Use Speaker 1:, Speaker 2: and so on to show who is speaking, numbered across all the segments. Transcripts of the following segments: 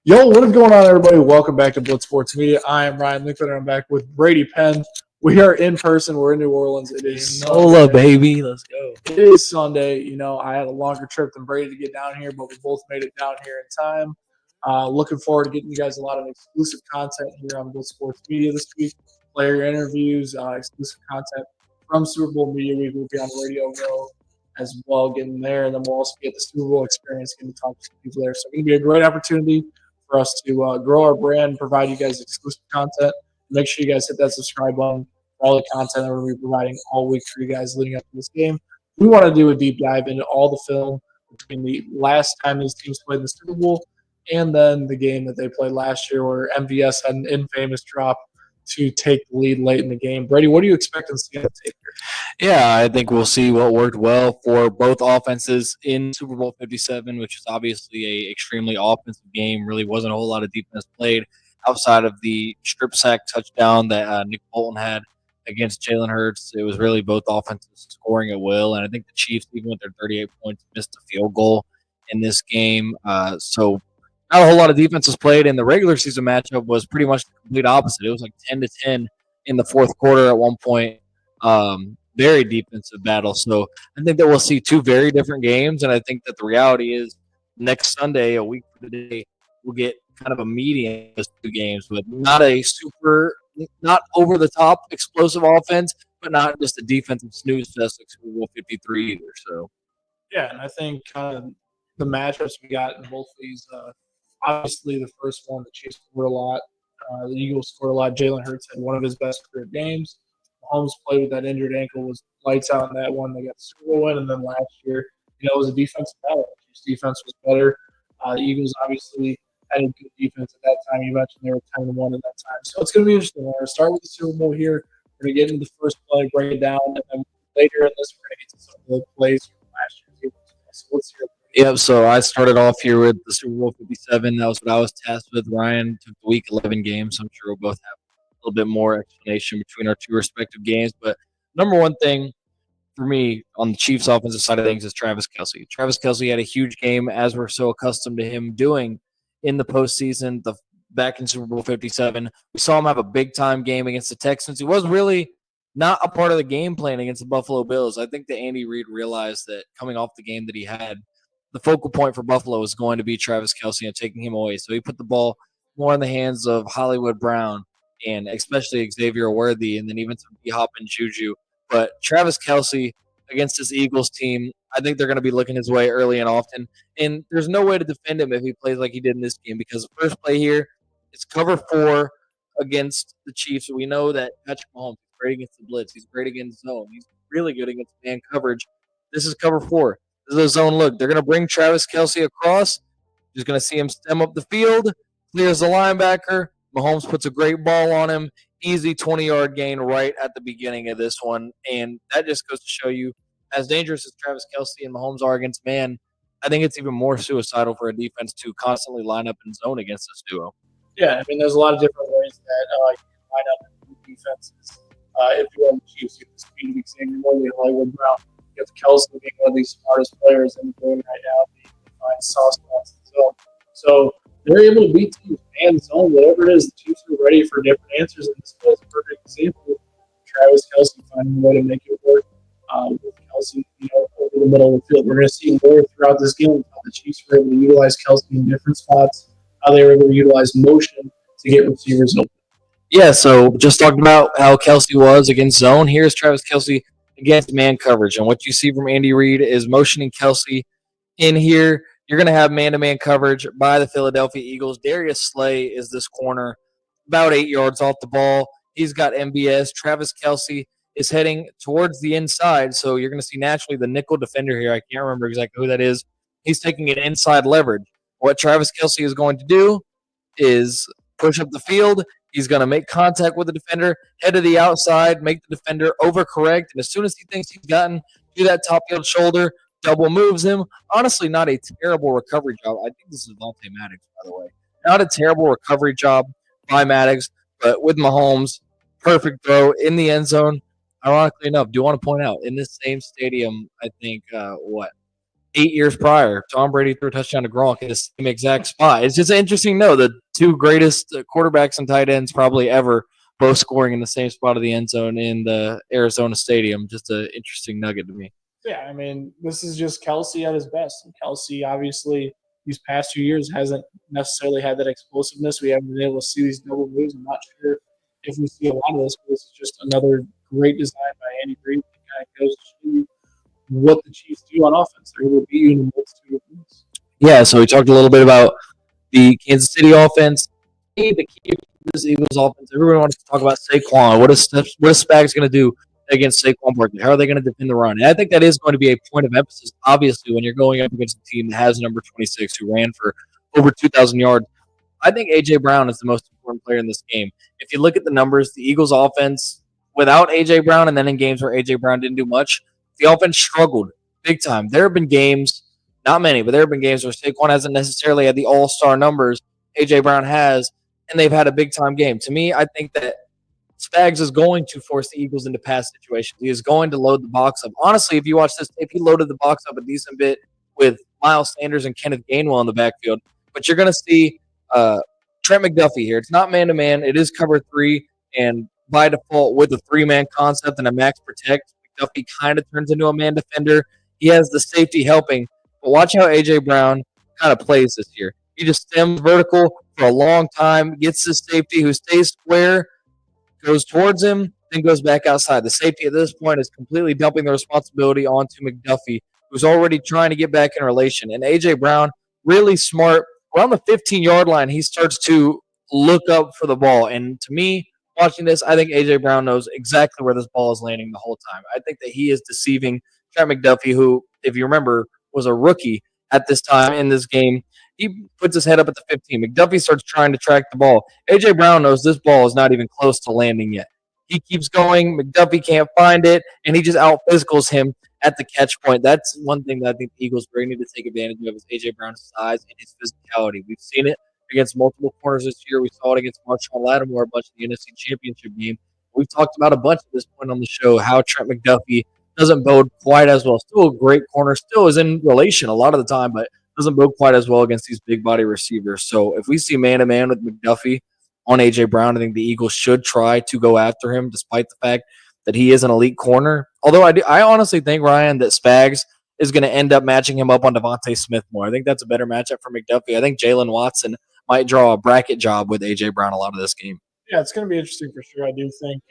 Speaker 1: Yo, what is going on, everybody? Welcome back to Blitz Sports Media. I am Ryan Lickford, and I'm back with Brady Penn. We are in person. We're in New Orleans. It is
Speaker 2: Nola,
Speaker 1: Sunday.
Speaker 2: baby. Let's go.
Speaker 1: It is Sunday. I had a longer trip than Brady to get down here, but we both made it down here in time. Looking forward to getting you guys a lot of exclusive content here on Blitz Sports Media this week. Player interviews, exclusive content from Super Bowl Media Week. We'll be on Radio Row as well, getting there, and then we'll also get the Super Bowl experience, getting to talk to some people there. So it's going to be a great opportunity for us to grow our brand, provide you guys exclusive content. Make sure you guys hit that subscribe button for all the content that we're going to be providing all week for you guys leading up to this game. We want to do a deep dive into all the film between the last time these teams played in the Super Bowl and then the game that they played last year where MVS had an infamous drop to take the lead late in the game. Brady, what do you expect to see on the tape here?
Speaker 2: Yeah, I think we'll see what worked well for both offenses in Super Bowl 57, which is obviously a extremely offensive game. Really wasn't a whole lot of defense played outside of the strip sack touchdown that Nick Bolton had against Jalen Hurts. It was really both offenses scoring at will, and I think the Chiefs, even with their 38 points, missed a field goal in this game. So not a whole lot of defense was played, and the regular season matchup was pretty much the complete opposite. It was like 10-10 in the fourth quarter at one point. Very defensive battle. So I think that we'll see two very different games, and I think that the reality is next Sunday, a week from today, we'll get kind of a median of those two games with not a super, not over the top explosive offense, but not just a defensive snooze fest like Super Bowl 53 either. So
Speaker 1: Yeah, and I think the matchups we got in both of these, obviously the first one, the Chiefs scored a lot. The Eagles scored a lot. Jalen Hurts had one of his best career games. Mahomes played with that injured ankle, was lights out in that one. They got the Super Bowl win, and then last year, it was a defensive battle. The Chiefs' defense was better. The Eagles obviously had a good defense at that time. You mentioned they were 10-1 at that time. So it's going to be interesting. We're going to start with the Super Bowl here. We're going to get into the first play, break it down, and then later in this, we're going to get to some of the plays from last year's game. So let's hear it.
Speaker 2: Yep. So I started off here with the Super Bowl 57. That was what I was tasked with. Ryan took the Week 11 game, so I'm sure we'll both have a little bit more explanation between our two respective games. But number one thing for me on the Chiefs' offensive side of things is Travis Kelce. Travis Kelce had a huge game, as we're so accustomed to him doing in the postseason. Back in Super Bowl 57, we saw him have a big time game against the Texans. He was really not a part of the game plan against the Buffalo Bills. I think that Andy Reid realized that coming off the game that he had, the focal point for Buffalo was going to be Travis Kelce and taking him away. So he put the ball more in the hands of Hollywood Brown and especially Xavier Worthy, and then even some D-Hop and Juju. But Travis Kelce against this Eagles team, I think they're going to be looking his way early and often. And there's no way to defend him if he plays like he did in this game because the first play here is cover 4 against the Chiefs. We know that Patrick Mahomes is great against the blitz. He's great against zone. He's really good against man coverage. This is cover 4. This is a zone look. They're going to bring Travis Kelce across. Just going to see him stem up the field, clears the linebacker. Mahomes puts a great ball on him. Easy 20-yard gain right at the beginning of this one. And that just goes to show you, as dangerous as Travis Kelce and Mahomes are against man, I think it's even more suicidal for a defense to constantly line up in zone against this duo.
Speaker 1: Yeah, I mean, there's a lot of different ways that you can line up in defenses. If you're on the Chiefs, you have the speed of Xavier Worthy and Hollywood Brown. You have Kelsey being one of the smartest players in the game right now, being find soft spots in the zone. So they're able to beat teams man zone, whatever it is. The Chiefs are ready for different answers, and this was a perfect example. Travis Kelsey finding a way to make it work with Kelsey, over the middle of the field. We're going to see more throughout this game how the Chiefs were able to utilize Kelsey in different spots, how they were able to utilize motion to get receivers open.
Speaker 2: Yeah, so just talking about how Kelsey was against zone. Here's Travis Kelsey against man coverage. And what you see from Andy Reid is motioning Kelsey in here. You're going to have man-to-man coverage by the Philadelphia Eagles. Darius Slay is this corner, about 8 yards off the ball. He's got MBS. Travis Kelsey is heading towards the inside, so you're going to see naturally the nickel defender here. I can't remember exactly who that is. He's taking an inside leverage. What Travis Kelsey is going to do is push up the field. He's going to make contact with the defender, head to the outside, make the defender overcorrect. And as soon as he thinks he's gotten to that top field shoulder, double moves him. Honestly, not a terrible recovery job. I think this is Vontae Maddox, by the way. Not a terrible recovery job by Maddox, but with Mahomes, perfect throw in the end zone. Ironically enough, do you want to point out in this same stadium, I think, 8 years prior. Tom Brady threw a touchdown to Gronk in the same exact spot. It's just interesting to know the two greatest quarterbacks and tight ends probably ever both scoring in the same spot of the end zone in the Arizona Stadium. Just an interesting nugget to me.
Speaker 1: Yeah, I mean, this is just Kelsey at his best. And Kelsey, obviously, these past 2 years hasn't necessarily had that explosiveness. We haven't been able to see these double moves. I'm not sure if we see a lot of this, but this is just another great design by Andy Reid. It kind of goes to show you what the Chiefs do on offense. They're able to beat you in a multitude of things.
Speaker 2: Yeah, so we talked a little bit about the Kansas City offense. The key to this Eagles offense, everyone wants to talk about Saquon. What is Spags going to do against Saquon Barkley? How are they going to defend the run? And I think that is going to be a point of emphasis, obviously, when you're going up against a team that has number 26 who ran for over 2,000 yards. I think A.J. Brown is the most important player in this game. If you look at the numbers, the Eagles offense, without A.J. Brown and then in games where A.J. Brown didn't do much, the offense struggled big time. There have been games, not many, but there have been games where Saquon hasn't necessarily had the all-star numbers A.J. Brown has, and they've had a big-time game. To me, I think that Spags is going to force the Eagles into pass situations. He is going to load the box up. Honestly, if you watch this tape, he loaded the box up a decent bit with Miles Sanders and Kenneth Gainwell in the backfield. But you're going to see Trent McDuffie here. It's not man-to-man. It is cover three, and by default, with a three-man concept and a max protect, McDuffie kind of turns into a man defender. He has the safety helping. But watch how A.J. Brown kind of plays this year. He just stems vertical for a long time, gets his safety who stays square, goes towards him, then goes back outside. The safety at this point is completely dumping the responsibility onto McDuffie, who's already trying to get back in relation. And A.J. Brown, really smart. Around the 15-yard line, he starts to look up for the ball. And to me, watching this, I think A.J. Brown knows exactly where this ball is landing the whole time. I think that he is deceiving Trent McDuffie, who, if you remember, was a rookie at this time in this game. He puts his head up at the 15. McDuffie starts trying to track the ball. A.J. Brown knows this ball is not even close to landing yet. He keeps going. McDuffie can't find it, and he just out-physicals him at the catch point. That's one thing that I think the Eagles really need to take advantage of is A.J. Brown's size and his physicality. We've seen it against multiple corners this year. We saw it against Marshawn Lattimore a bunch of the NFC Championship game. We've talked about a bunch at this point on the show how Trent McDuffie doesn't bode quite as well. Still a great corner, still is in relation a lot of the time, but doesn't bode quite as well against these big body receivers. So if we see man-to-man with McDuffie on A.J. Brown, I think the Eagles should try to go after him despite the fact that he is an elite corner. Although I honestly think, Ryan, that Spags is going to end up matching him up on Devontae Smith more. I think that's a better matchup for McDuffie. I think Jalen Watson might draw a bracket job with A.J. Brown a lot of this game.
Speaker 1: Yeah, it's going to be interesting for sure. I do think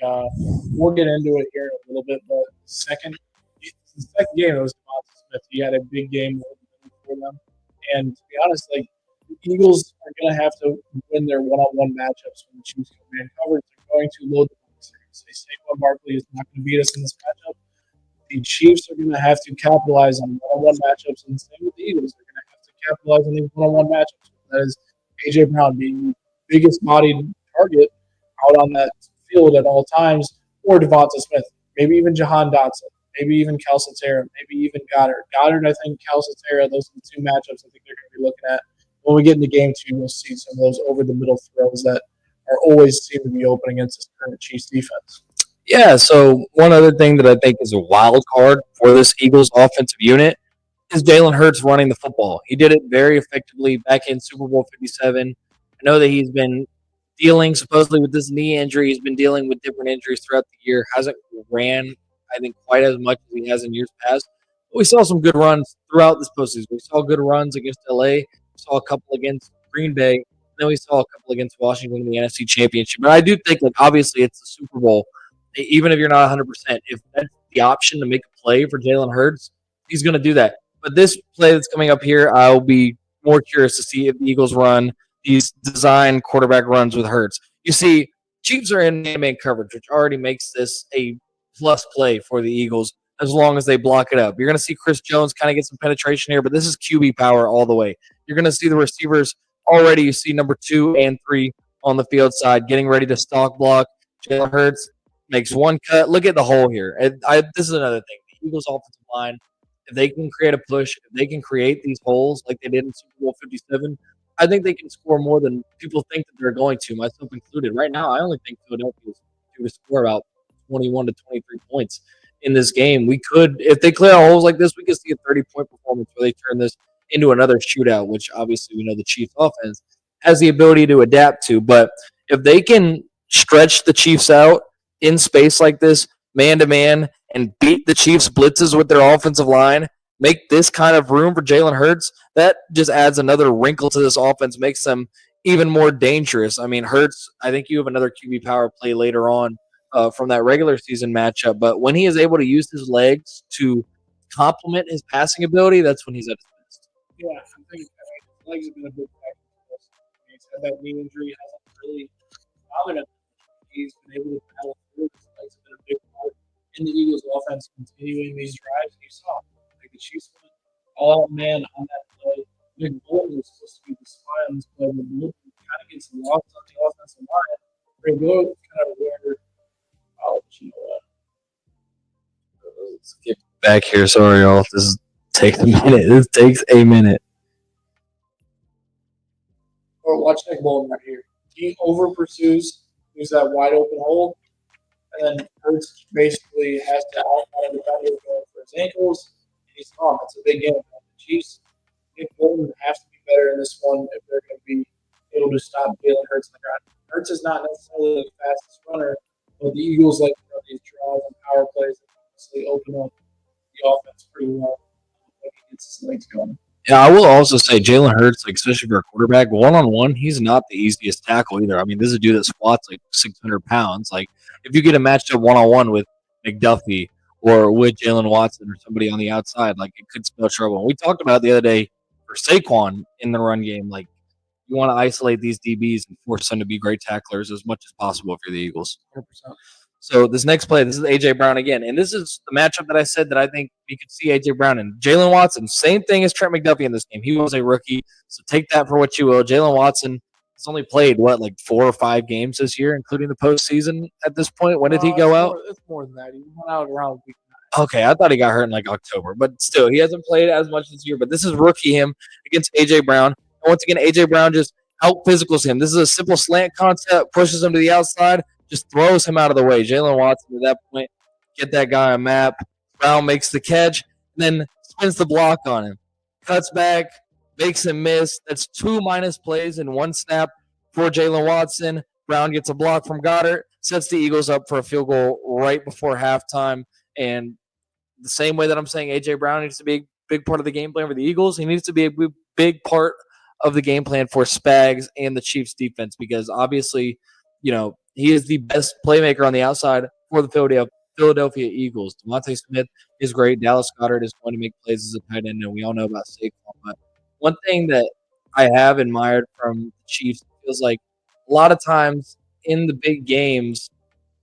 Speaker 1: we'll get into it here in a little bit, but the second game, it was Devontae Smith. He had a big game for them. And to be honest, like the Eagles are going to have to win their one-on-one matchups when the Chiefs come in coverage. They're going to load the box. They're going to say Saquon Barkley is not going to beat us in this matchup. The Chiefs are going to have to capitalize on one-on-one matchups, and the same with the Eagles. They're going to have to capitalize on these one-on-one matchups. That is A.J. Brown being the biggest bodied target out on that field at all times, or Devonta Smith, maybe even Jahan Dotson, maybe even Calcaterra, maybe even Goddard. Goddard, I think, Calcaterra, those are the two matchups I think they're going to be looking at. When we get into game two, you'll see some of those over-the-middle throws that are always seem to be open against this current Chiefs defense.
Speaker 2: Yeah, so one other thing that I think is a wild card for this Eagles offensive unit is Jalen Hurts running the football. He did it very effectively back in Super Bowl 57. I know that he's been dealing supposedly with this knee injury. He's been dealing with different injuries throughout the year. Hasn't ran, I think, quite as much as he has in years past. But we saw some good runs throughout this postseason. We saw good runs against LA. We saw a couple against Green Bay. And then we saw a couple against Washington in the NFC Championship. But I do think, like, obviously it's the Super Bowl. Even if you're not 100%, if that's the option to make a play for Jalen Hurts, he's going to do that. But this play that's coming up here, I'll be more curious to see if the Eagles run these design quarterback runs with Hurts. You see, Chiefs are in man-to-man coverage, which already makes this a plus play for the Eagles as long as they block it up. You're going to see Chris Jones kind of get some penetration here, but this is QB power all the way. You're going to see the receivers already. You see number 2 and 3 on the field side getting ready to stock block. Jalen Hurts makes one cut. Look at the hole here. This is another thing. The Eagles' offensive line, if they can create a push, if they can create these holes like they did in Super Bowl 57, I think they can score more than people think that they're going to, myself included. Right now, I only think Philadelphia is going to score about 21 to 23 points in this game. We could, if they clear out holes like this, we could see a 30-point performance where they turn this into another shootout, which obviously we know the Chiefs offense has the ability to adapt to. But if they can stretch the Chiefs out in space like this, man to man, and beat the Chiefs' blitzes with their offensive line, make this kind of room for Jalen Hurts, that just adds another wrinkle to this offense, makes them even more dangerous. I mean, Hurts, I think you have another QB power play later on from that regular season matchup, but when he is able to use his legs to complement his passing ability, that's when he's at his best.
Speaker 1: Yeah, his legs have been a big factor for us. He's had that knee injury, hasn't really bothered him. He's been able to battle through. His legs have been a big part in the Eagles' offense, continuing these drives. You saw like the Chiefs went all out man on that play. Nick Bolton was supposed to be the spy on this play, but Bolton kind of gets lost on the offensive line. Ray Boyd kind of where, you know what?
Speaker 2: Let's get back here. Sorry, y'all. This takes a minute. This takes a minute.
Speaker 1: Or watch Nick Bolton right here. He over pursues, there's that wide open hole, and then Hurts basically has to outside the defender going for his ankles, and he's gone. That's a big game. The Chiefs, Nick Bolton has to be better in this one if they're going to be able to stop Jalen Hurts on the ground. Hurts is not necessarily the fastest runner, but the Eagles like to run these draws and power plays that honestly open up the offense pretty well when he gets his legs going.
Speaker 2: Yeah, I will also say Jalen Hurts, like especially for a quarterback, one-on-one, he's not the easiest tackle either. I mean, this is a dude that squats like 600 pounds. Like, if you get a matchup one-on-one with McDuffie or with Jalen Watson or somebody on the outside, like, it could spell trouble. And we talked about it the other day for Saquon in the run game. Like, you want to isolate these DBs and force them to be great tacklers as much as possible if you're the Eagles.
Speaker 1: 100%.
Speaker 2: So this next play, this is A.J. Brown again. And this is the matchup that I said that I think we could see A.J. Brown and Jalen Watson. Same thing as Trent McDuffie in this game. He was a rookie, so take that for what you will. Jalen Watson has only played, like 4 or 5 games this year, including the postseason at this point. When did he go out?
Speaker 1: It's more than that. He went out around week
Speaker 2: 9. Okay, I thought he got hurt in like October. But still, he hasn't played as much this year. But this is rookie him against A.J. Brown. And once again, A.J. Brown just out-physicals him. This is a simple slant concept, pushes him to the outside, just throws him out of the way. Jalen Watson, at that point, get that guy a map. Brown makes the catch, and then spins the block on him. Cuts back, makes him miss. That's 2 minus plays in 1 snap for Jalen Watson. Brown gets a block from Goddard, sets the Eagles up for a field goal right before halftime. And the same way that I'm saying A.J. Brown needs to be a big part of the game plan for the Eagles, he needs to be a big part of the game plan for Spags and the Chiefs defense, because obviously, he is the best playmaker on the outside for the Philadelphia Eagles. Devontae Smith is great. Dallas Goedert is going to make plays as a tight end, and we all know about Saquon. But one thing that I have admired from the Chiefs feels like a lot of times in the big games,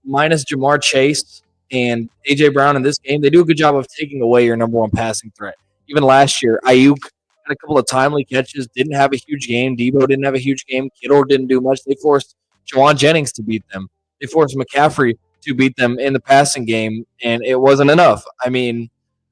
Speaker 2: minus Jamar Chase and A.J. Brown in this game, they do a good job of taking away your number one passing threat. Even last year, Ayuk had a couple of timely catches, didn't have a huge game. Debo didn't have a huge game. Kittle didn't do much. They forced Jawan Jennings to beat them. They forced McCaffrey to beat them in the passing game, and it wasn't enough. I mean,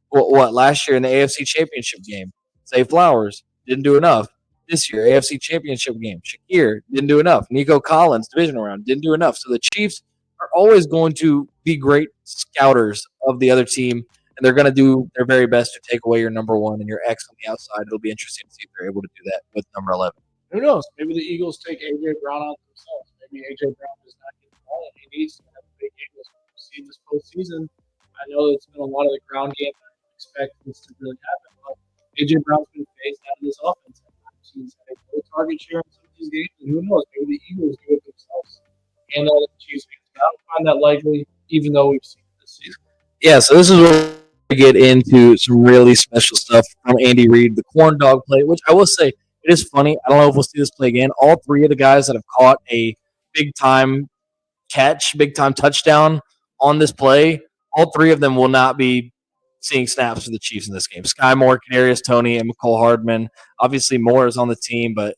Speaker 2: what last year in the AFC Championship game, Zay Flowers didn't do enough. This year, AFC Championship game, Shakir didn't do enough. Nico Collins, divisional round, didn't do enough. So the Chiefs are always going to be great scouters of the other team, and they're going to do their very best to take away your number one and your X on the outside. It'll be interesting to see if they're able to do that with number 11.
Speaker 1: Who knows? Maybe the Eagles take A.J. Brown out themselves. Maybe A.J. Brown does not get the ball, and he needs to have a big game as we've seen this postseason. I know it's been a lot of the ground game that I expect this to really happen, but A.J. Brown's been phased out of this offense. He's had a low target share in some of these games, and who knows? Maybe the Eagles do it themselves. And the Chiefs, I don't find that likely, even though we've seen it this season.
Speaker 2: Yeah, so this is where we get into some really special stuff from Andy Reid, the corn dog play, which I will say, it is funny. I don't know if we'll see this play again. All 3 of the guys that have caught a big-time catch, big-time touchdown on this play, all 3 of them will not be seeing snaps for the Chiefs in this game. Sky Moore, Kadarius Toney, and McCole Hardman. Obviously, Moore is on the team, but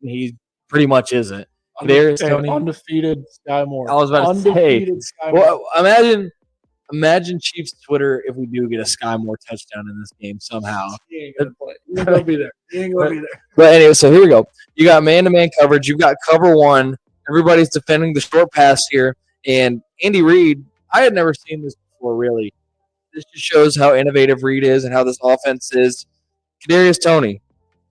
Speaker 2: he pretty much isn't. Kadarius Toney,
Speaker 1: undefeated Sky Moore.
Speaker 2: I was about to say.
Speaker 1: Sky Moore.
Speaker 2: Well, imagine Chiefs Twitter if we do get a Sky Moore touchdown in this game somehow.
Speaker 1: He ain't gonna play. He ain't gonna be there. He ain't gonna be there.
Speaker 2: But anyway, so here we go. You got man-to-man coverage. You've got cover 1. Everybody's defending the short pass here. And Andy Reid, I had never seen this before, really. this just shows how innovative Reed is and how this offense is. Kadarius Toney,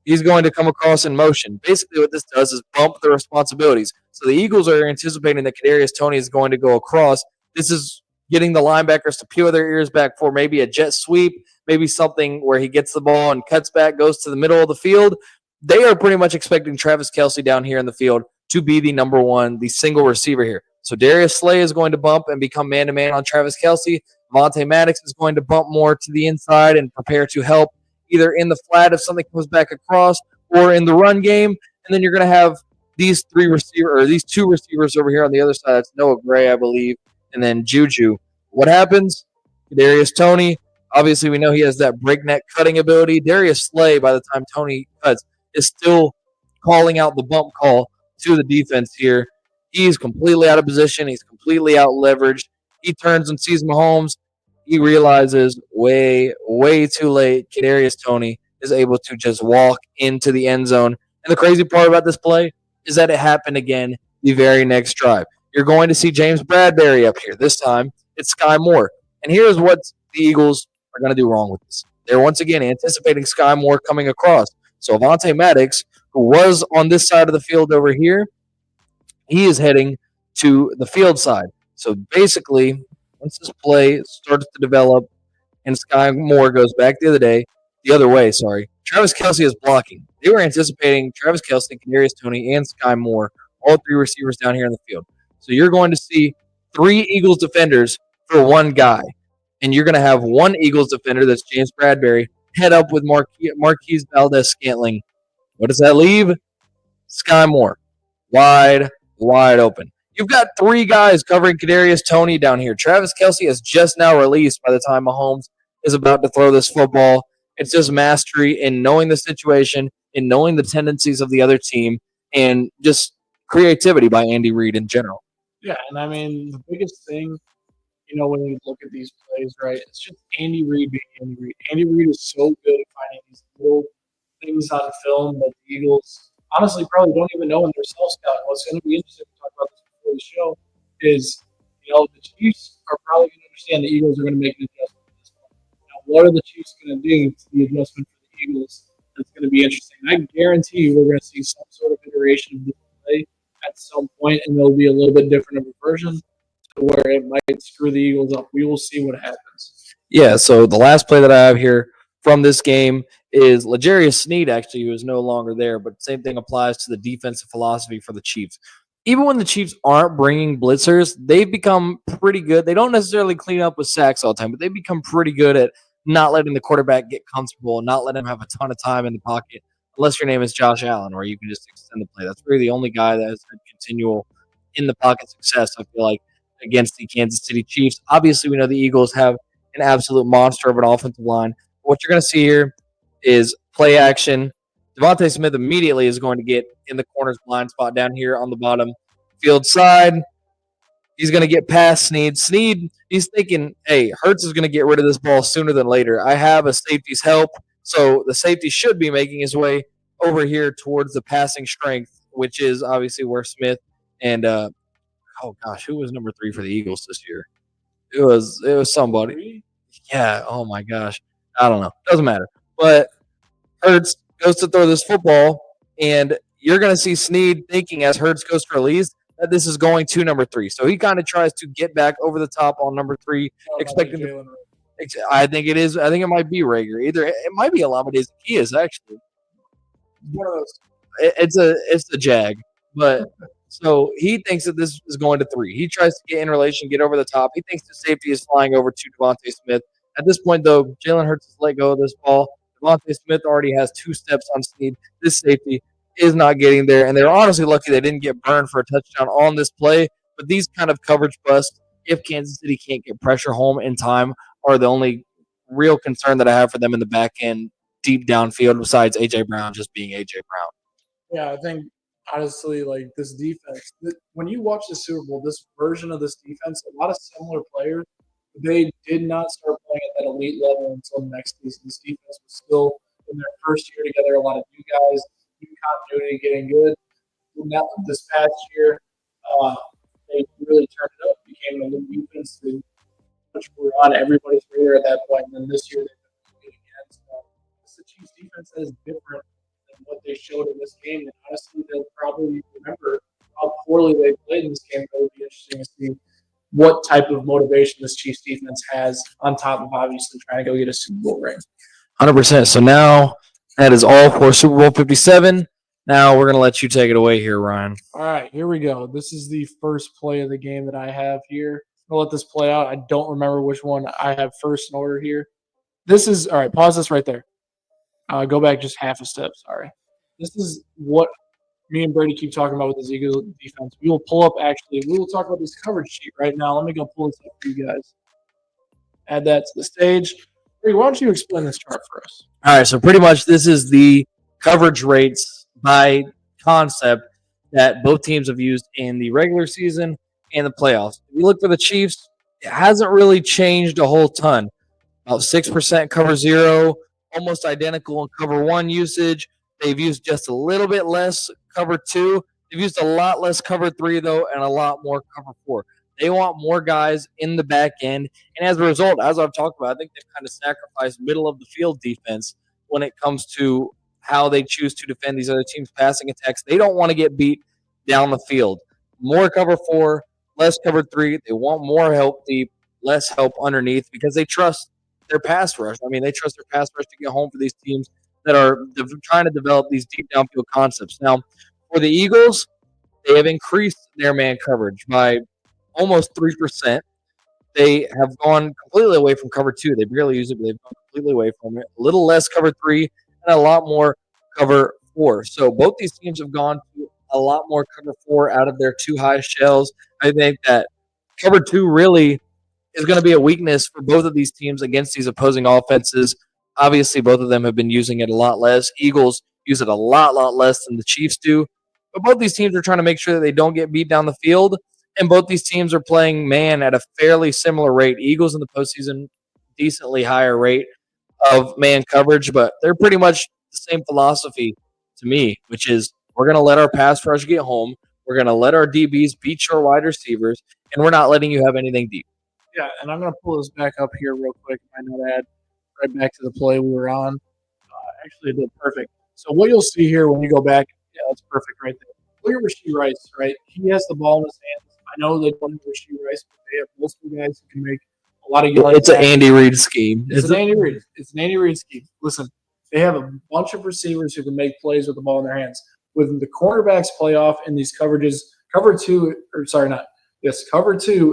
Speaker 2: he's going to come across in motion. Basically, what this does is bump the responsibilities. So the Eagles are anticipating that Kadarius Toney is going to go across. This is getting the linebackers to peel their ears back for maybe a jet sweep, maybe something where he gets the ball and cuts back, goes to the middle of the field. They are pretty much expecting Travis Kelce down here in the field to be the number one, the single receiver here. So Darius Slay is going to bump and become man-to-man on Travis Kelce. Vontae Maddox is going to bump more to the inside and prepare to help either in the flat if something comes back across or in the run game. And then you're going to have these two receivers over here on the other side. That's Noah Gray, I believe, and then Juju. What happens? Darius Toney. Obviously, we know he has that breakneck cutting ability. Darius Slay, by the time Toney cuts, is still calling out the bump call to the defense here. He's completely out of position. He's completely out leveraged. He turns and sees Mahomes. He realizes way, way too late. Kadarius Toney is able to just walk into the end zone. And the crazy part about this play is that it happened again the very next drive. You're going to see James Bradbury up here. This time, it's Sky Moore. And here's what the Eagles are going to do wrong with this. They're once again anticipating Sky Moore coming across. So Vontae Maddox, who was on this side of the field over here, he is heading to the field side. So basically, once this play starts to develop and Sky Moore goes back the other way, Travis Kelce is blocking. They were anticipating Travis Kelce, Kadarius Toney, and Sky Moore, all three receivers down here in the field. So you're going to see three Eagles defenders for one guy. And you're going to have one Eagles defender, that's James Bradbury, head up with Marquise Valdez-Scantling. What does that leave? Sky Moore. Wide open. You've got three guys covering Kadarius Toney down here. Travis Kelce is just now released by the time Mahomes is about to throw this football. It's just mastery in knowing the situation, in knowing the tendencies of the other team, and just creativity by Andy Reid in general.
Speaker 1: Yeah, and I mean, the biggest thing, when you look at these plays, right, it's just Andy Reid being Andy Reid. Andy Reid is so good at finding these little things on film that the Eagles honestly probably don't even know in their self-scout. What's going to be interesting to talk about this before the show is, the Chiefs are probably going to understand the Eagles are going to make an adjustment at this point. Now, what are the Chiefs going to do to the adjustment for the Eagles? That's going to be interesting. I guarantee you we're going to see some sort of iteration of this play at some point, and there'll be a little bit different of a version to where it might screw the Eagles up. We will see what happens.
Speaker 2: Yeah, so the last play that I have here from this game is L'Jarius Sneed, actually, who is no longer there, but same thing applies to the defensive philosophy for the Chiefs. Even when the Chiefs aren't bringing blitzers, they've become pretty good. They don't necessarily clean up with sacks all the time, but they become pretty good at not letting the quarterback get comfortable and not letting him have a ton of time in the pocket, unless your name is Josh Allen, where you can just extend the play. That's really the only guy that has had continual in the pocket success, I feel like, against the Kansas City Chiefs. Obviously, we know the Eagles have an absolute monster of an offensive line. What you're going to see here is play action. Devontae Smith immediately is going to get in the corner's blind spot down here on the bottom field side. He's going to get past Sneed. Sneed, he's thinking, hey, Hurts is going to get rid of this ball sooner than later. I have a safety's help, so the safety should be making his way over here towards the passing strength, which is obviously where Smith and who was number 3 for the Eagles this year? It was somebody. Yeah. Oh my gosh. I don't know. Doesn't matter. But Hurts goes to throw this football, and you're going to see Sneed thinking as Hurts goes to release that this is going to number 3. So he kind of tries to get back over the top on number 3, expecting to. I think it is. I think it might be Rager. Either it might be Alameda Zacchaeus, actually.
Speaker 1: One of those.
Speaker 2: It's a Jag, but. So he thinks that this is going to 3. He tries to get in relation, get over the top. He thinks the safety is flying over to Devontae Smith. At this point, though, Jalen Hurts has let go of this ball. Devontae Smith already has 2 steps on Sneed. This safety is not getting there, and they're honestly lucky they didn't get burned for a touchdown on this play. But these kind of coverage busts, if Kansas City can't get pressure home in time, are the only real concern that I have for them in the back end, deep downfield, besides A.J. Brown just being A.J. Brown.
Speaker 1: Yeah, I think honestly, like this defense, when you watch the Super Bowl, this version of this defense, a lot of similar players, they did not start playing at that elite level until next season. This defense was still in their first year together. A lot of new guys, new continuity, getting good. Now, this past year, they really turned it up, became an elite defense. much were on everybody's radar at that point. And then this year they've been competing against. The Chiefs defense that is different than what they showed in this game. And honestly, they'll probably remember how poorly they played in this game. It'll be interesting to see what type of motivation this Chiefs defense has on top of obviously trying to go get a Super Bowl ring.
Speaker 2: 100%. So now that is all for Super Bowl 57. Now we're going to let you take it away here, Ryan.
Speaker 1: All right, here we go. This is the first play of the game that I have here. I'll let this play out. I don't remember which one I have first in order here. This is, all right, pause this right there. Go back just half a step, sorry. This is what me and Brady keep talking about with this Eagle defense. We will pull up, actually, we will talk about this coverage sheet right now. Let me go pull this up for you guys. Add that to the stage. Brady, why don't you explain this chart for us?
Speaker 2: All right, so pretty much this is the coverage rates by concept that both teams have used in the regular season and the playoffs. If you look for the Chiefs, it hasn't really changed a whole ton. About 6% cover zero, almost identical in cover one usage. They've used just a little bit less cover two. They've used a lot less cover three, though, and a lot more cover four. They want more guys in the back end. And as a result, as I've talked about, I think they've kind of sacrificed middle of the field defense when it comes to how they choose to defend these other teams' passing attacks. They don't want to get beat down the field. More cover four, less cover three. They want more help deep, less help underneath because they trust their pass rush. I mean, they trust their pass rush to get home for these teams that are trying to develop these deep downfield concepts. Now, for the Eagles, they have increased their man coverage by almost 3%. They have gone completely away from cover two. They barely use it, but they've gone completely away from it. A little less cover three and a lot more cover four. So both these teams have gone to a lot more cover four out of their two high shells. I think that cover two really is going to be a weakness for both of these teams against these opposing offenses. Obviously, both of them have been using it a lot less. Eagles use it a lot less than the Chiefs do. But both these teams are trying to make sure that they don't get beat down the field. And both these teams are playing man at a fairly similar rate. Eagles in the postseason, decently higher rate of man coverage, but they're pretty much the same philosophy to me, which is we're going to let our pass rush get home. We're going to let our DBs beat your wide receivers, and we're not letting you have anything deep.
Speaker 1: Yeah, and I'm going to pull this back up here real quick. I might not add right back to the play we were on. Actually, it did perfect. So what you'll see here when you go back, yeah, that's perfect right there. Look at Rashee Rice, right? He has the ball in his hands. I know they don't have Rashee Rice, but they have multiple guys who can make a lot of yards.
Speaker 2: It's an Andy Reid scheme.
Speaker 1: It's an Andy Reid. It's an Andy Reid scheme. Listen, they have a bunch of receivers who can make plays with the ball in their hands. With the cornerbacks play off in these coverages, cover two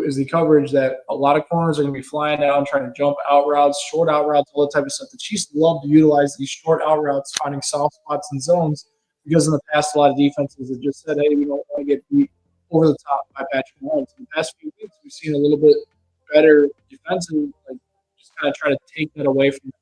Speaker 1: is the coverage that a lot of corners are going to be flying down, trying to jump out routes, short out routes, all that type of stuff. The Chiefs love to utilize these short out routes, finding soft spots and zones, because in the past, a lot of defenses have just said, hey, we don't want to get beat over the top by Patrick Mahomes. In the past few weeks, we've seen a little bit better defensive, like just kind of try to take that away from them.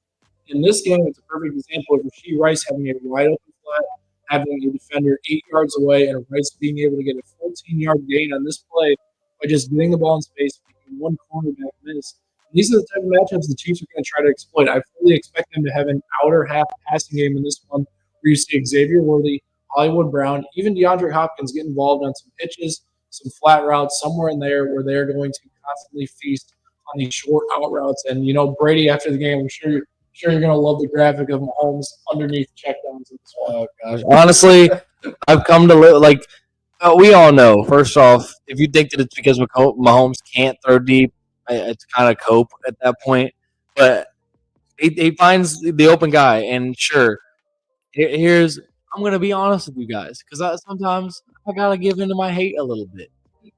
Speaker 1: In this game, it's a perfect example of Rashee Rice having a wide open flat, having a defender 8 yards away, and Rice being able to get a 14-yard gain on this play by just getting the ball in space, making one cornerback miss. And these are the type of matchups the Chiefs are going to try to exploit. I fully expect them to have an outer half passing game in this one where you see Xavier Worthy, Hollywood Brown, even DeAndre Hopkins get involved on some pitches, some flat routes, somewhere in there where they're going to constantly feast on these short out routes. And, you know, Brady, after the game, I'm sure you're going to love the graphic of Mahomes underneath checkdowns.
Speaker 2: Oh, gosh. Honestly, I've come to live, like, we all know, first off, if you think that it's because Mahomes can't throw deep, it's kind of cope at that point. But he finds the open guy, and sure, I'm going to be honest with you guys, because sometimes I got to give into my hate a little bit.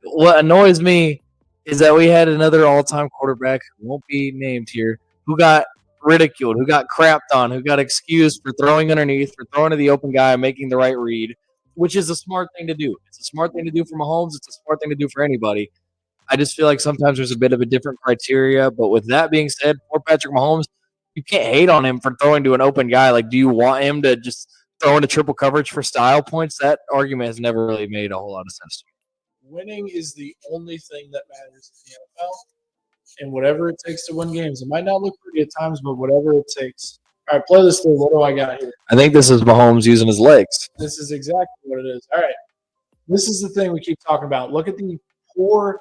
Speaker 2: What annoys me is that we had another all-time quarterback, who won't be named here, who got ridiculed, who got crapped on, who got excused for throwing underneath, for throwing to the open guy, making the right read, which is a smart thing to do. It's a smart thing to do for Mahomes. It's a smart thing to do for anybody. I just feel like sometimes there's a bit of a different criteria. But with that being said, for Patrick Mahomes, you can't hate on him for throwing to an open guy. Like, do you want him to just throw into triple coverage for style points? That argument has never really made a whole lot of sense to me.
Speaker 1: Winning is the only thing that matters in the NFL. And whatever it takes to win games. It might not look pretty at times, but whatever it takes. All right, play this thing. What do I got here?
Speaker 2: I think this is Mahomes using his legs.
Speaker 1: This is exactly what it is. All right. This is the thing we keep talking about. Look at the poor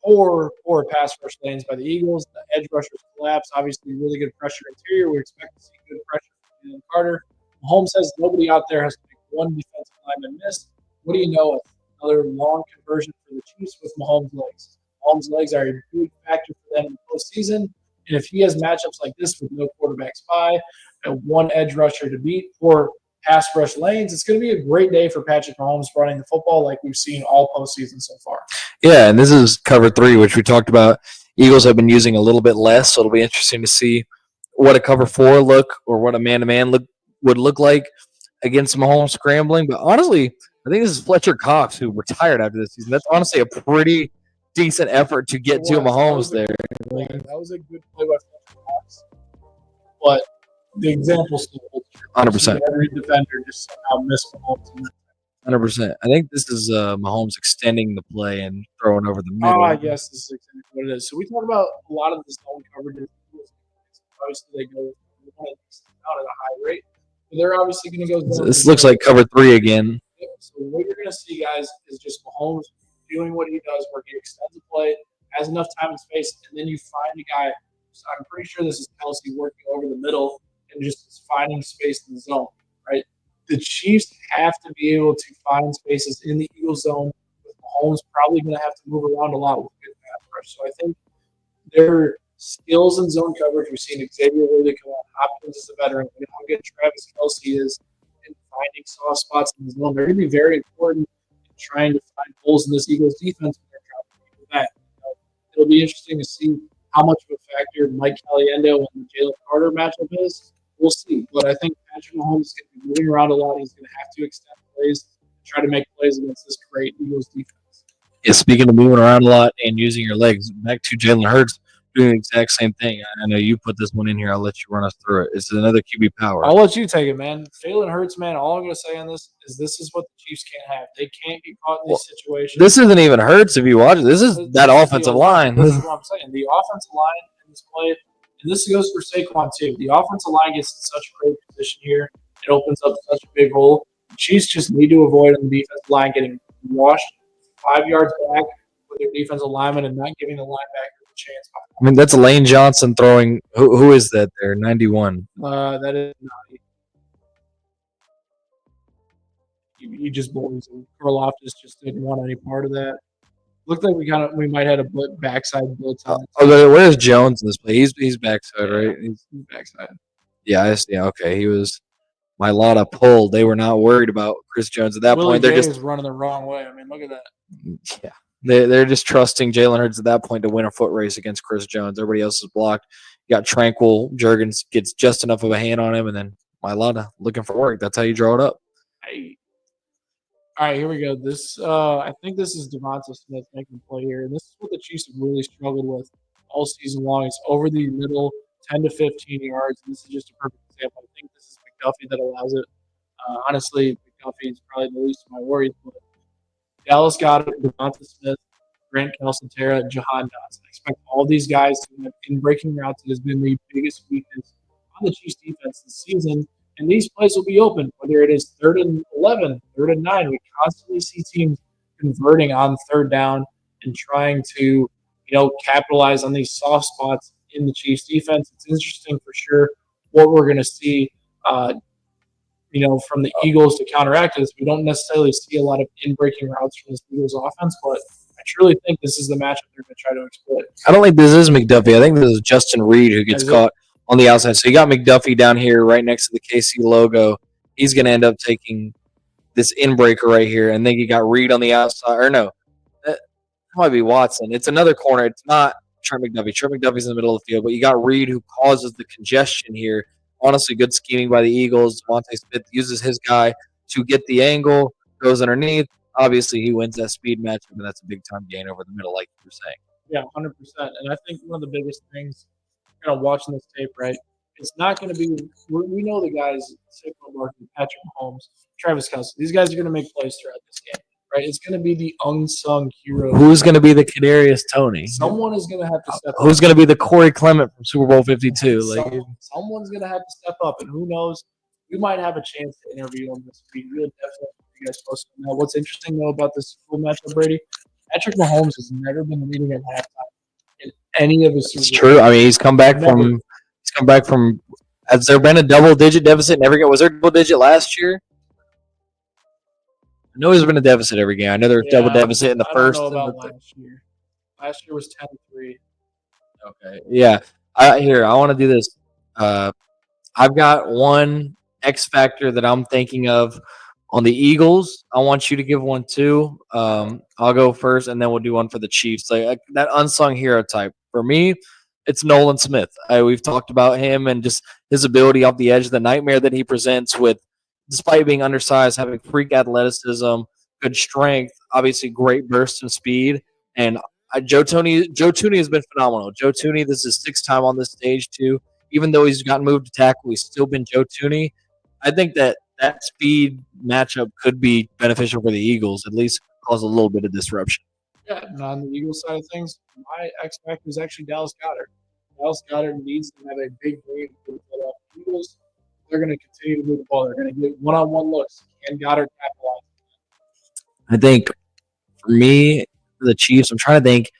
Speaker 1: poor pass rush lanes by the Eagles. The edge rushers collapse. Obviously, really good pressure interior. We expect to see good pressure from Jalen Carter. Mahomes says nobody out there has to make one defensive lineman miss. What do you know? Another long conversion for the Chiefs with Mahomes' legs. Mahomes' legs are a big factor for them in the postseason. And if he has matchups like this with no quarterback spy and one edge rusher to beat, or pass rush lanes, it's going to be a great day for Patrick Mahomes running the football like we've seen all postseason so far.
Speaker 2: Yeah, and this is cover 3, which we talked about. Eagles have been using a little bit less, so it'll be interesting to see what a cover 4 look or what a man-to-man look would look like against Mahomes scrambling. But honestly, I think this is Fletcher Cox, who retired after this season. That's honestly a pretty decent effort to get to Mahomes there.
Speaker 1: That was a good play by Fletcher Cox. But the example still holds true.
Speaker 2: 100%.
Speaker 1: Every defender just somehow missed Mahomes.
Speaker 2: 100%. I think this is Mahomes extending the play and throwing over the middle.
Speaker 1: I guess this is exactly what it is. So we talk about a lot of the zone coverage. Obviously, they go out at a high rate. But they're obviously going to go zone.
Speaker 2: This looks like cover 3 again.
Speaker 1: So what you're going to see, guys, is just Mahomes doing what he does, where he extends the play, has enough time and space, and then you find a guy. So I'm pretty sure this is Kelsey working over the middle and just finding space in the zone, right? The Chiefs have to be able to find spaces in the Eagles zone. With Mahomes probably going to have to move around a lot with good pass rush. So I think their skills in zone coverage, we've seen Xavier really come on. Hopkins is a veteran. We know how good Travis Kelsey is in finding soft spots in the zone. They're going to be very important in trying to find holes in this Eagles defense when they're trying to do that. It'll be interesting to see how much of a factor Mike Caliendo and the Jalen Carter matchup is. We'll see. But I think Patrick Mahomes is going to be moving around a lot. He's going to have to extend plays and try to make plays against this great Eagles defense.
Speaker 2: Yeah, speaking of moving around a lot and using your legs, back to Jalen Hurts doing the exact same thing. I know you put this one in here. I'll let you run us through it. It's another QB power.
Speaker 1: I'll let you take it, man. Jalen Hurts, man, all I'm going to say on this is what the Chiefs can't have. They can't get caught in these situations.
Speaker 2: This isn't even Hurts if you watch it. This is that offensive line.
Speaker 1: This is what I'm saying. The offensive line in this play, and this goes for Saquon too. The offensive line gets in such a great position here. It opens up such a big hole. The Chiefs just need to avoid on the defensive line getting washed 5 yards back with their defensive lineman and not giving the linebacker a chance.
Speaker 2: I mean, that's Lane Johnson throwing. Who is that there? 91.
Speaker 1: That is not. He just bullies him. Karloftis just didn't want any part of that. Looked like we might have a backside blitz on it.
Speaker 2: Oh, where's Jones in this play? He's backside, right?
Speaker 1: He's backside.
Speaker 2: Yeah, okay. He was my Lotta pulled. They were not worried about Chris Jones at that point. They're just
Speaker 1: running the wrong way. I mean, look at that.
Speaker 2: Yeah. They're just trusting Jalen Hurts at that point to win a foot race against Chris Jones. Everybody else is blocked. You got Tranquil. Jurgens gets just enough of a hand on him, and then Mailata looking for work. That's how you draw it up.
Speaker 1: All right, here we go. This I think this is Devonta Smith making a play here, and this is what the Chiefs have really struggled with all season long. It's over the middle, 10 to 15 yards, and this is just a perfect example. I think this is McDuffie that allows it. Honestly, McDuffie is probably the least of my worries, but Dallas got it, Devonta Smith, Grant Calcaterra, and Jahan Dotson. I expect all these guys to have in breaking routes. It has been the biggest weakness on the Chiefs defense this season. And these plays will be open, whether it is 3rd and 11, 3rd and 9. We constantly see teams converting on 3rd down and trying to, capitalize on these soft spots in the Chiefs defense. It's interesting for sure what we're going to see, from the Eagles to counteract this. We don't necessarily see a lot of in-breaking routes from this Eagles offense, but I truly think this is the matchup they're going to try to exploit.
Speaker 2: I don't think this is McDuffie. I think this is Justin Reed who gets caught on the outside. So you got McDuffie down here right next to the KC logo. He's going to end up taking this in-breaker right here. And then you got Reed on the outside. Or no, that might be Watson. It's another corner. It's not Trent McDuffie. Trent McDuffie's in the middle of the field. But you got Reed who causes the congestion here. Honestly, good scheming by the Eagles. Devontae Smith uses his guy to get the angle, goes underneath. Obviously, he wins that speed matchup, and that's a big-time gain over the middle, like you were saying.
Speaker 1: Yeah, 100%. And I think one of the biggest things watching this tape, right? It's not going to be. We know the guys, Saquon Barkley, Patrick Mahomes, Travis Kelsey. These guys are going to make plays throughout this game, right? It's going to be the unsung hero.
Speaker 2: Who's going to be the Kadarius Toney?
Speaker 1: Someone is going to have to step up.
Speaker 2: Who's going to be the Corey Clement from Super Bowl 52?
Speaker 1: Someone's going to have to step up, and who knows? We might have a chance to interview him this week. We'll definitely keep you guys posted on that. What's interesting though about this full matchup, Brady? Patrick Mahomes has never been leading at halftime in any of his
Speaker 2: It's
Speaker 1: Super
Speaker 2: true.
Speaker 1: Bowls.
Speaker 2: I mean, he's come back
Speaker 1: Never.
Speaker 2: from. He's come back from. Has there been a double-digit deficit in every game? Was there a double-digit last year? I know there's been a deficit every game. I know there was double
Speaker 1: Yeah,
Speaker 2: deficit in the
Speaker 1: I don't
Speaker 2: first
Speaker 1: know
Speaker 2: and the.
Speaker 1: about last year. Last year was 10-3.
Speaker 2: Okay. Yeah. I want to do this. Uh, I've got one X factor that I'm thinking of on the Eagles. I want you to give one too. I'll go first, and then we'll do one for the Chiefs. Like that unsung hero type for me, it's Nolan Smith. We've talked about him and just his ability off the edge, the nightmare that he presents with, despite being undersized, having freak athleticism, good strength, obviously great burst and speed, and Joe Tooney has been phenomenal. Joe Tooney, this is his sixth time on this stage too. Even though he's gotten moved to tackle, he's still been Joe Tooney. I think that speed matchup could be beneficial for the Eagles, at least cause a little bit of disruption.
Speaker 1: Yeah, and on the Eagles side of things, my X factor is actually Dallas Goddard. Dallas Goddard needs to have a big game for the Philadelphia Eagles. They're going to continue to move the ball. They're going to get one-on-one looks. Can Goddard capitalize?
Speaker 2: I think for me, for the Chiefs, I'm trying to think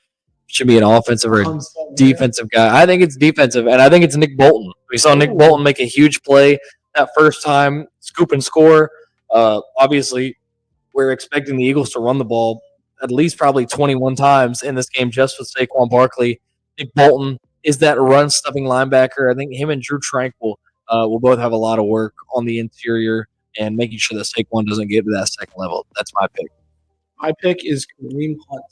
Speaker 2: should be an offensive or a defensive guy. I think it's defensive, and I think it's Nick Bolton. We saw Nick Bolton make a huge play that first time, scoop and score. Obviously, we're expecting the Eagles to run the ball at least probably 21 times in this game just with Saquon Barkley. Nick Bolton is that run stuffing linebacker. I think him and Drew Tranquil will both have a lot of work on the interior and making sure that Saquon doesn't get to that second level. That's my pick.
Speaker 1: My pick is Kareem Hunt.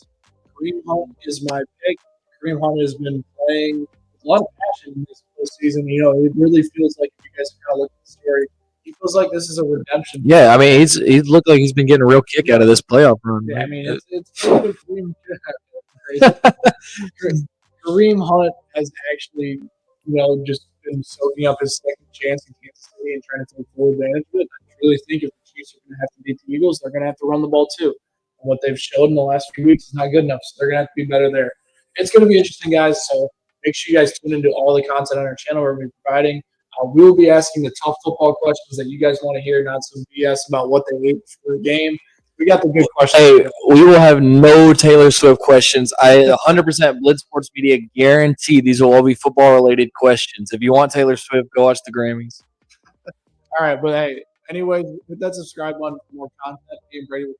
Speaker 1: Kareem Hunt is my pick. Kareem Hunt has been playing with a lot of passion in this postseason. You know, it really feels like, if you guys kind of look at the story, he feels like this is a redemption.
Speaker 2: Yeah, I mean, he's looked like he's been getting a real kick out of this playoff run.
Speaker 1: Yeah, I mean, it's Kareem. Kareem Hunt has actually, just been soaking up his second chance in Kansas City and trying to take full advantage of it. I really think if the Chiefs are going to have to beat the Eagles, they're going to have to run the ball too. And what they've showed in the last few weeks is not good enough, so they're going to have to be better there. It's going to be interesting, guys. So make sure you guys tune into all the content on our channel we're providing. We will be asking the tough football questions that you guys want to hear, not some BS about what they ate before the game. We got the good questions.
Speaker 2: Hey, we will have no Taylor Swift questions. I 100% Blitz Sports Media guarantee these will all be football-related questions. If you want Taylor Swift, go watch the Grammys.
Speaker 1: All right, but hey, anyway, hit that subscribe button for more content. Me and Brady will